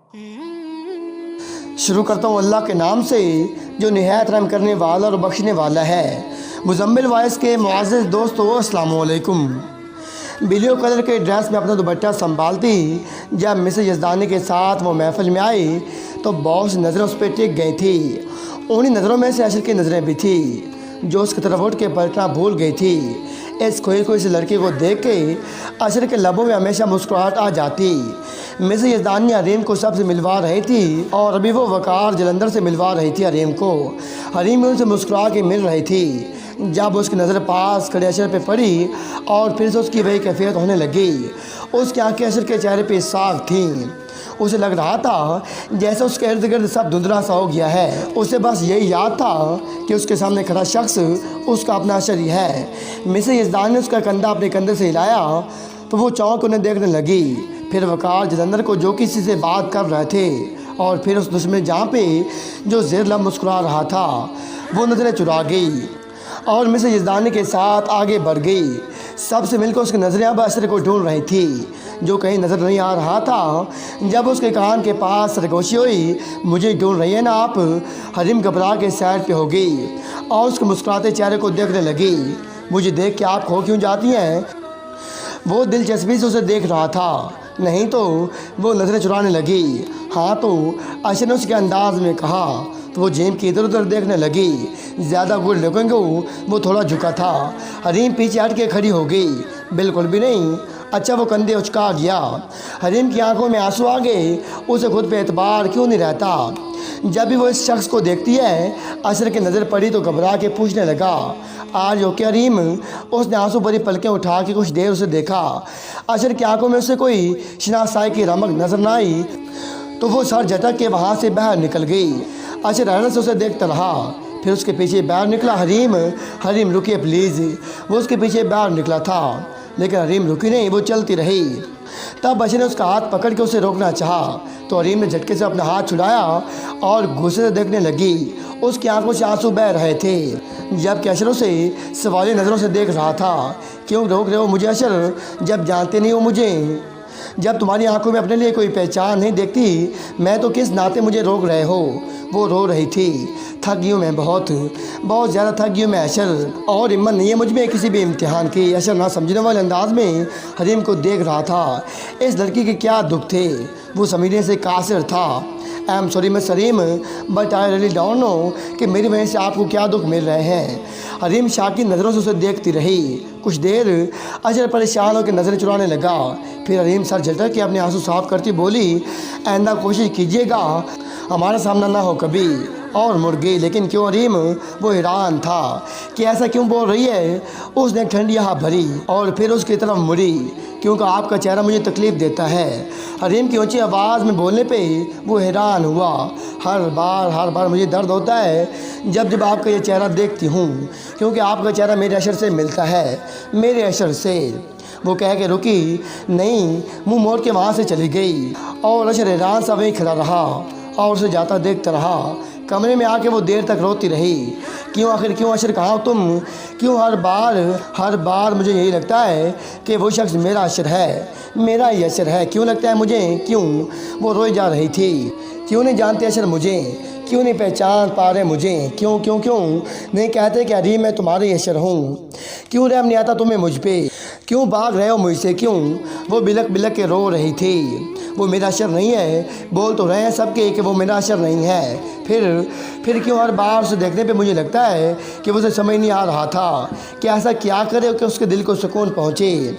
शुरू करता हूँ अल्लाह के नाम से जो निहायत रहम करने वाला और बख्शने वाला है। मुज़म्मिल वॉइस के मुअज़्ज़ज़ दोस्तों, अस्सलाम वालेकुम। ब्लू कलर के ड्रेस में अपना दुपट्टा संभालती जब मिसेस यज़दानी के साथ वो महफिल में आई तो बहुत सी नज़रें उस पर टिक गई थी। उन्हीं नज़रों में से अशर की नज़रें भी थी जो उसकी तरफ उठ के पलटना भूल गई थी। इस खोई खोई से लड़के को देख के अशर के लबों में हमेशा मुस्कुराहट आ जाती। मिसेस यज़दानी हरीम को सबसे मिलवा रही थी और अभी वो वकार जलंधर से मिलवा रही थी हरीम को। हरीम उनसे मुस्कुरा के मिल रही थी जब उसकी नज़र पास खड़े अशर पे पड़ी और फिर से उसकी वही कैफियत होने लगी। उसकी आंखें अशर के चेहरे पे साफ थीं। उसे लग रहा था जैसे उसके इर्द गिर्द सब धुंधला सा हो गया है। उसे बस यही याद था कि उसके सामने खड़ा शख्स उसका अपना अशर ही है। मिसेस यज़दानी ने उसका कंधा अपने कंधे से हिलाया तो वो चौंक उन्हें देखने लगी। फिर वकार जलंधर को जो किसी से बात कर रहे थे और फिर उस दुश्मन जहाँ पे जो ज़ेर लब मुस्कुरा रहा था वो नज़रें चुरा गई और मिसेस यज़दानी के साथ आगे बढ़ गई। सबसे मिलकर उसकी नज़रें अब अशर को ढूंढ रही थी जो कहीं नज़र नहीं आ रहा था। जब उसके कान के पास सरगोशी हुई, मुझे ढूंढ रही है ना आप? हरीम घबरा के साइड पे हो गई और उसके मुस्कुराते चेहरे को देखने लगी। मुझे देख के आप खो क्यों जाती हैं? वो दिलचस्पी से उसे देख रहा था, नहीं तो वो नज़रें चुराने लगी। हाँ तो अशर ने उसके अंदाज में कहा तो वो जेब की इधर उधर देखने लगी। ज़्यादा गुड लुकिंग वो थोड़ा झुका था। हरीम पीछे हट के खड़ी हो गई। बिल्कुल भी नहीं। अच्छा, वो कंधे उचका गया। हरीम की आंखों में आंसू आ गए। उसे खुद पे एतबार क्यों नहीं रहता? जब भी वो इस शख्स को देखती है अशर की नज़र पड़ी तो घबरा के पूछने लगा, आज ओके हरीम? उसने आंसू भरी पलकें उठा के कुछ देर उसे देखा। अशर की आंखों में उसे कोई शनासाई की रमक नजर न आई तो वो सर झटक के वहाँ से बाहर निकल गई। अशर हैरत से उसे देखता रहा। फिर उसके पीछे बाहर निकला। हरीम, हरीम रुकिए प्लीज़। वो उसके पीछे बाहर निकला था लेकिन हरीम रुकी नहीं, वो चलती रही। तब अशर ने उसका हाथ पकड़ के उसे रोकना चाहा तो हरीम ने झटके से अपना हाथ छुड़ाया और गुस्से से देखने लगी। उसकी आंखों से आंसू बह रहे थे जबकि अशर उसे सवाली नज़रों से देख रहा था। क्यों रोक रहे हो मुझे अशर, जब जानते नहीं हो मुझे? जब तुम्हारी आंखों में अपने लिए कोई पहचान नहीं देखती मैं तो किस नाते मुझे रोक रहे हो? वो रो रही थी। थक गई हूँ मैं, बहुत बहुत ज़्यादा थक गई हूँ मैं अशर, और हिम्मत नहीं है मुझ में किसी भी इम्तिहान की। अशर ना समझने वाले अंदाज में हरीम को देख रहा था। इस लड़की के क्या दुख थे, वो समझने से कासिर था। I am sorry miss Hareem but I really don't know कि मेरी वजह से आपको क्या दुख मिल रहे हैं। हरीम शाकी नज़रों से उसे देखती रही। कुछ देर अशर परेशान होकर नज़रें चुराने लगा। फिर हरीम सर झटक के अपने आंसू साफ करती बोली, आइंदा कोशिश कीजिएगा हमारा सामना ना हो कभी। और मुड़ गई। लेकिन क्यों हरीम? वो हैरान था कि ऐसा क्यों बोल रही है। उसने ठंडी हवा भरी और फिर उसकी तरफ मुड़ी। क्योंकि आपका चेहरा मुझे तकलीफ़ देता है। हरीम की ऊंची आवाज़ में बोलने पे वो हैरान हुआ। हर बार मुझे दर्द होता है जब आपका ये चेहरा देखती हूँ, क्योंकि आपका चेहरा मेरे अशर से मिलता है, मेरे अशर से। वो कह के रुकी नहीं, मुंह मोड़ के वहाँ से चली गई और अशर हैरान सा वहीं खड़ा रहा और उसे जाता देखता रहा। कमरे में आके वो देर तक रोती रही। क्यों आखिर क्यों अशर, कहाँ तुम? क्यों हर बार मुझे यही लगता है कि वो शख्स मेरा अशर है, मेरा ही अशर है। क्यों लगता है मुझे? क्यों? वो रोई जा रही थी। क्यों नहीं जानते अशर मुझे? क्यों नहीं पहचान पा रहे मुझे? क्यों क्यों क्यों नहीं कहते कि हरीम मैं तुम्हारी अशर हूँ? क्यों रहम नहीं आता तुम्हें मुझ पे? क्यों भाग रहे हो मुझसे? क्यों? वो बिलक बिलक के रो रही थी। वो मेरा अशर नहीं है। बोल तो रहे हैं सबके कि वो मेरा अशर नहीं है। फिर क्यों हर बार उसे देखने पे मुझे लगता है कि उसे समझ नहीं आ रहा था कि ऐसा क्या करे कि उसके दिल को सुकून पहुँचे।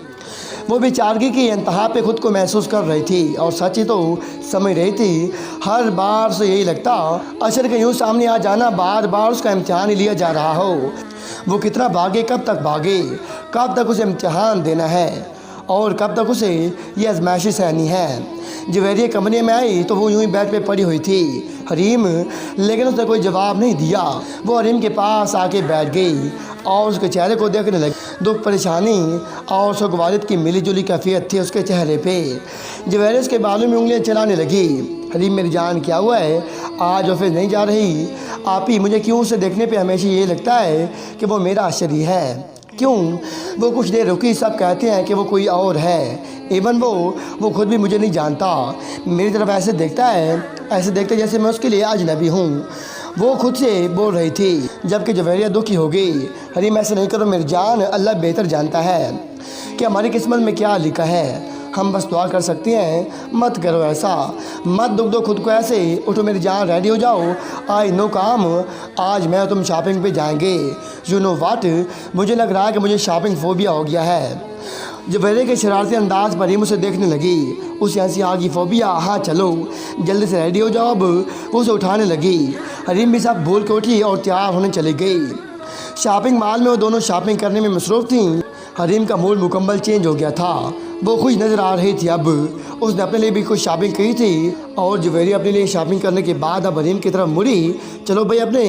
वो बेचारगी की इंतहा पे खुद को महसूस कर रही थी और सच ही तो समझ रही थी। हर बार से यही लगता अशर के यूँ सामने आ जाना बार बार उसका इम्तिहान ही लिया जा रहा हो। वो कितना भागे, कब तक भागे, कब तक उसे इम्तिहान देना है और कब तक उसे ये आजमाइशी सहनी है। जवेरिया कमरे में आई तो वो यूं ही बेड पे पड़ी हुई थी हरीम, लेकिन उसने कोई जवाब नहीं दिया। वो हरीम के पास आके बैठ गई और उसके चेहरे को देखने लगी। दुख, परेशानी और सुगवारियत की मिली जुली कैफियत थी उसके चेहरे पे। जवेरिया उसके बालों में उंगलियां चलाने लगी। हरीम मेरी जान क्या हुआ है? आज ऑफिस नहीं जा रही? आप ही मुझे क्यों उसे देखने पे हमेशा ये लगता है कि वो मेरा अशर ही है। کیوں؟ وہ کچھ دیر رکی، سب کہتے ہیں کہ وہ کوئی اور ہے، ایون وہ خود بھی مجھے نہیں جانتا، میری طرف ایسے دیکھتا ہے، ایسے دیکھتا ہے جیسے میں اس کے لیے اجنبی ہوں۔ وہ خود سے بول رہی تھی، جبکہ جویریہ دکھی ہو گئی۔ حریم ایسے نہیں کرو میری جان، اللہ بہتر جانتا ہے کہ ہماری قسمت میں کیا لکھا ہے، ہم بس دعا کر سکتے ہیں، مت کرو ایسا، مت دکھ دو خود کو ایسے، اٹھو میری جان، ریڈی ہو جاؤ، آئی نو کام، آج میں تم شاپنگ پہ جائیں گے، یو نو واٹ، مجھے لگ رہا ہے کہ مجھے شاپنگ فوبیا ہو گیا ہے۔ جویریہ کے شرارتی انداز پر حریم اسے دیکھنے لگی، اسے ہنسی آ گئی، فوبیا، ہاں چلو جلدی سے ریڈی ہو جاؤ، اب وہ اسے اٹھانے لگی۔ حریم بھی سب بھول کے اٹھی اور تیار ہونے چلی گئی۔ شاپنگ مال میں وہ دونوں شاپنگ کرنے میں مصروف تھیں۔ حریم کا موڈ مکمل چینج ہو گیا تھا، وہ خوش نظر آ رہی تھی، اب اس نے اپنے لیے بھی کچھ شاپنگ کی تھی، اور جویریہ اپنے لیے شاپنگ کرنے کے بعد اب حریم کی طرف مڑی، چلو بھائی اپنے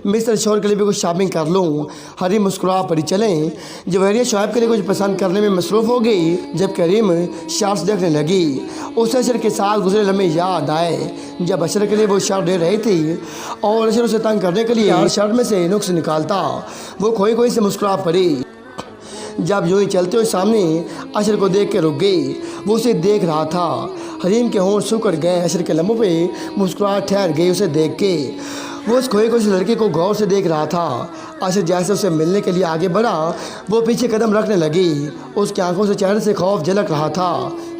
مسٹر شوہر کے لیے بھی کچھ شاپنگ کر لوں۔ حریم مسکرا پڑی، چلیں۔ جویریہ شعیب کے لیے کچھ پسند کرنے میں مصروف ہو گئی، جبکہ حریم شارٹس دیکھنے لگی۔ اسے اشر کے ساتھ گزرے لمحے یاد آئے، جب اشر کے لیے وہ شرٹ دے رہی تھی اور اشر اسے تنگ کرنے کے لیے ہر شرٹ میں سے نقص نکالتا، وہ کھوئی سے مسکرا پڑی۔ جب یوں ہی چلتے ہوئے سامنے اشر کو دیکھ کے رک گئی، وہ اسے دیکھ رہا تھا۔ حریم کے ہونٹ سکڑ گئے، اشر کے لمحوں پہ مسکراہٹ ٹھہر گئی اسے دیکھ کے۔ وہ اس کھوئے کو اس لڑکے کو غور سے دیکھ رہا تھا۔ اشر جیسے اسے ملنے کے لیے آگے بڑھا، وہ پیچھے قدم رکھنے لگی، اس کی آنکھوں سے چہرے سے خوف جھلک رہا تھا۔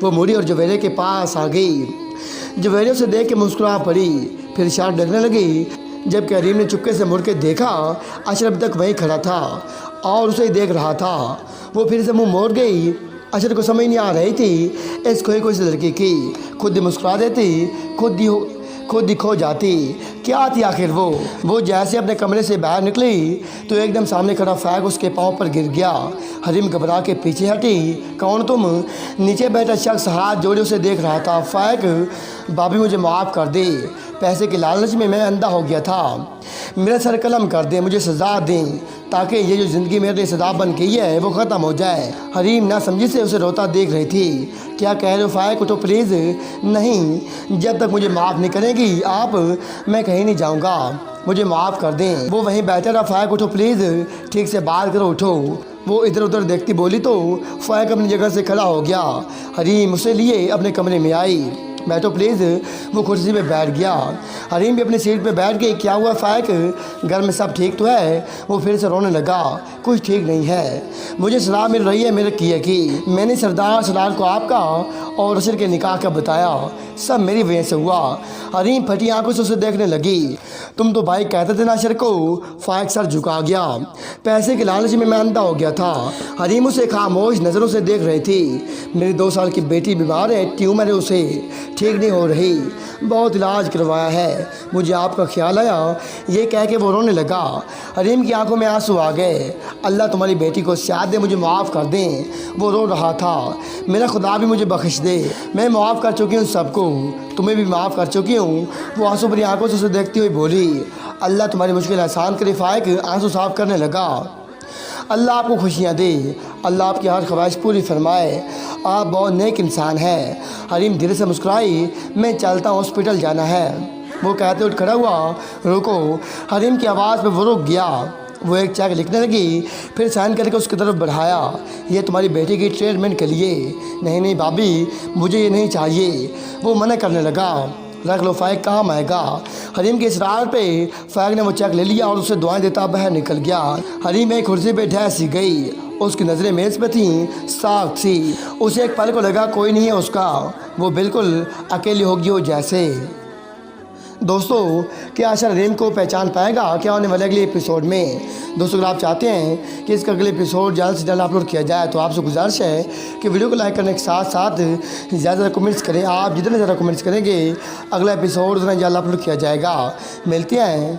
وہ مڑی اور جویریہ کے پاس آ گئی، جویریہ اسے دیکھ کے مسکرا پڑی، پھر شارٹ دیکھنے لگی، جبکہ حریم نے چپکے سے مڑ کے دیکھا، اشر اب تک وہیں کھڑا تھا اور اسے دیکھ رہا تھا۔ وہ پھر سے منہ موڑ گئی، اشر کو سمجھ نہیں آ رہی تھی اس کھوئی کو اس لڑکی کی، خود ہی مسکرا دیتی، خود ہی کھو جاتی، کیا تھی آخر وہ جیسے اپنے کمرے سے باہر نکلی تو ایک دم سامنے کھڑا فیگ اس کے پاؤں پر گر گیا۔ حریم گھبرا کے پیچھے ہٹی، کون تم؟ نیچے بیٹھا شخص ہاتھ جوڑے اسے دیکھ رہا تھا۔ فیگ، بھابھی مجھے معاف کر دے، پیسے کے لالچ میں میں اندھا ہو گیا تھا، میرا سر قلم کر دیں، مجھے سزا دیں تاکہ یہ جو زندگی میرے لیے سزا بن گئی ہے وہ ختم ہو جائے۔ حریم نہ سمجھی سے اسے روتا دیکھ رہی تھی۔ کیا کہہ رہے ہو فائق؟ اٹھو پلیز۔ نہیں، جب تک مجھے معاف نہیں کریں گی آپ، میں کہیں نہیں جاؤں گا، مجھے معاف کر دیں۔ وہ وہیں بیٹھا رہا۔ فائق اٹھو پلیز، ٹھیک سے بات کرو، اٹھو۔ وہ ادھر ادھر دیکھتی بولی تو فائق اپنی جگہ سے کھڑا ہو گیا۔ حریم اسے لیے اپنے کمرے میں آئی۔ بیٹھو پلیز۔ وہ کرسی پہ بیٹھ گیا۔ حریم بھی اپنی سیٹ پہ بیٹھ گئی۔ کیا ہوا فائق؟ گھر میں سب ٹھیک تو ہے؟ وہ پھر سے رونے لگا۔ کچھ ٹھیک نہیں ہے، مجھے سزا مل رہی ہے میرے کیے کی۔ میں نے سردار کو آپ کا اور اشر کے نکاح کا بتایا، سب میری وجہ سے ہوا۔ حریم پھٹی آنکھوں سے اسے دیکھنے لگی۔ تم تو بھائی کہتے تھے نا اشر کو۔ فائق سر جھکا گیا۔ پیسے کے لالچ میں اندھا ہو گیا تھا۔ حریم اسے خاموش نظروں سے دیکھ رہی تھی۔ میری 2 سال کی بیٹی بیمار ہے، ٹیومر ہے، اسے ٹھیک نہیں ہو رہی، بہت علاج کروایا ہے، مجھے آپ کا خیال آیا، یہ کہہ کے وہ رونے لگا۔ حریم کی آنکھوں میں آنسو آ گئے۔ اللہ تمہاری بیٹی کو صحت دے، مجھے معاف کر دیں۔ وہ رو رہا تھا۔ میرا خدا بھی مجھے بخش دے، میں معاف کر چکی ہوں سب کو، تمہیں بھی معاف کر چکی ہوں۔ وہ آنسو بھری آنکھوں سے اسے دیکھتی ہوئی بولی، اللہ تمہاری مشکل آسان کرے۔ فائق آنسو صاف کرنے لگا۔ اللہ آپ کو خوشیاں دے، اللہ آپ کی ہر خواہش پوری فرمائے، آپ بہت نیک انسان ہیں۔ حریم دھیرے سے مسکرائی۔ میں چلتا ہوں، ہاسپٹل جانا ہے۔ وہ کہتے اٹھ کھڑا ہوا۔ رکو۔ حریم کی آواز پہ وہ رک گیا۔ وہ ایک چیک لکھنے لگی، پھر سائن کر کے اس کی طرف بڑھایا۔ یہ تمہاری بیٹی کی ٹریٹمنٹ کے لیے۔ نہیں بھابھی، مجھے یہ نہیں چاہیے۔ وہ منع کرنے لگا۔ رکھ لو فائق، کام آئے گا۔ حریم کے اصرار پہ فائق نے وہ چیک لے لیا اور اسے دعائیں دیتا باہر نکل گیا۔ حریم ایک کرسی پہ ڈھیس گئی، اس کی نظریں میز پہ تھیں، صاف تھی۔ اسے ایک پل کو لگا کوئی نہیں ہے اس کا، وہ بالکل اکیلی ہوگی ہو جیسے۔ دوستو، کیا اشر حریم کو پہچان پائے گا؟ کیا ہونے والے اگلے ایپیسوڈ میں؟ دوستو، اگر آپ چاہتے ہیں کہ اس کا اگلے ایپیسوڈ جلد سے جلد اپلوڈ کیا جائے تو آپ سے گزارش ہے کہ ویڈیو کو لائک کرنے کے ساتھ ساتھ زیادہ کمنٹس کریں۔ آپ جتنے زیادہ کمنٹس کریں گے اگلا ایپیسوڈ اتنا جلد اپلوڈ کیا جائے گا۔ ملتے ہیں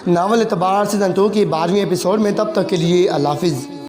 ناول اعتبار سیزن 2 کی 12ویں ایپیسوڈ میں، تب تک کے لیے اللہ حافظ۔